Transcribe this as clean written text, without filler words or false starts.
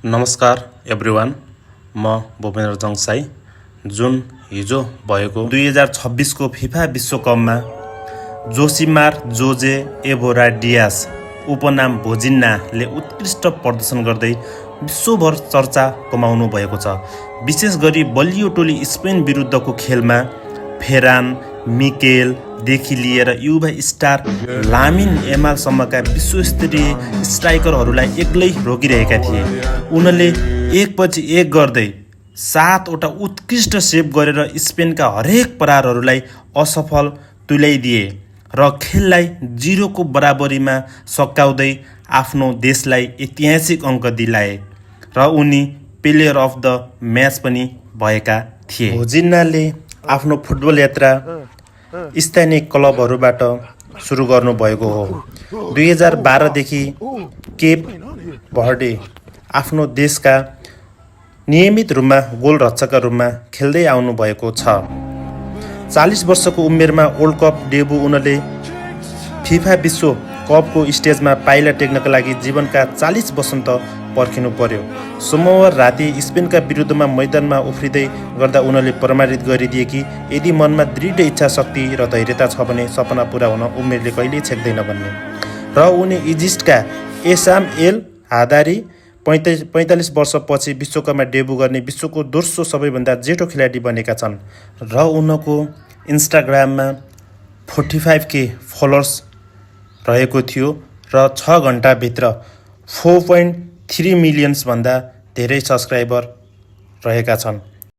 नमस्कार एभ्रिवान, म भूपेन्द्र जङसाई। जुन हिजो भएको 2026 को फिफा विश्वकपमा जोसिमार जोजे एभोरा डियास उपनाम भोजिन्नाले उत्कृष्ट प्रदर्शन गर्दै विश्वभर चर्चा कमाउनु भएको छ। विशेष गरी बलियो टोली स्पेन विरुद्धको खेलमा फेरान मिकेल देखि लिएर युवा स्टार लामिन यामालसम्मका विश्वस्तरीय स्ट्राइकरहरूलाई एक्लै रोकिरहेका थिए। उनले एकपछि एक गर्दै 7 वटा उत्कृष्ट सेभ गरेर स्पेनका हरेक प्रहारहरूलाई असफल तुल्याइदिए र खेललाई 0 को बराबरीमा सकाउँदै आफ्नो देशलाई ऐतिहासिक अङ्क दिलाए र उनी प्लेयर अफ द म्याच पनि भएका थिए। भोजिन्नाले आफ्नो फुटबल यात्रा स्थानीय क्लबहरूबाट सुरु गर्नुभएको हो। 2012 देखि केप भर्डे आफ्नो देशका नियमित रूपमा गोलरक्षकका रूपमा खेल्दै आउनु भएको छ। 40 वर्षको उमेरमा वर्ल्ड कप डेब्यू उनले फिफा विश्व कपको स्टेजमा पाइला टेक्नका लागि जीवनका 40 वसन्त पर्खिनु पर्यो। सोमबार राति स्पेनका विरुद्धमा मैदानमा उफ्रिँदै गर्दा उनले प्रमाणित गरिदिए कि यदि मनमा दृढ इच्छा शक्ति र धैर्यता छ भने सपना पुरा हुन उमेरले कहिल्यै छेक्दैन भन्ने। र उनी इजिप्टका एसाम एल हादारी 45 वर्षपछि विश्वकपमा डेब्यू गर्ने विश्वको दोस्रो सबैभन्दा जेठो खेलाडी बनेका छन् र उनको इन्स्टाग्राममा 45K फलोअर्स रहेको थियो र 6 घण्टाभित्र 4.3 मिलियन्स भन्दा धेरै सब्सक्राइबर रहेका छन्।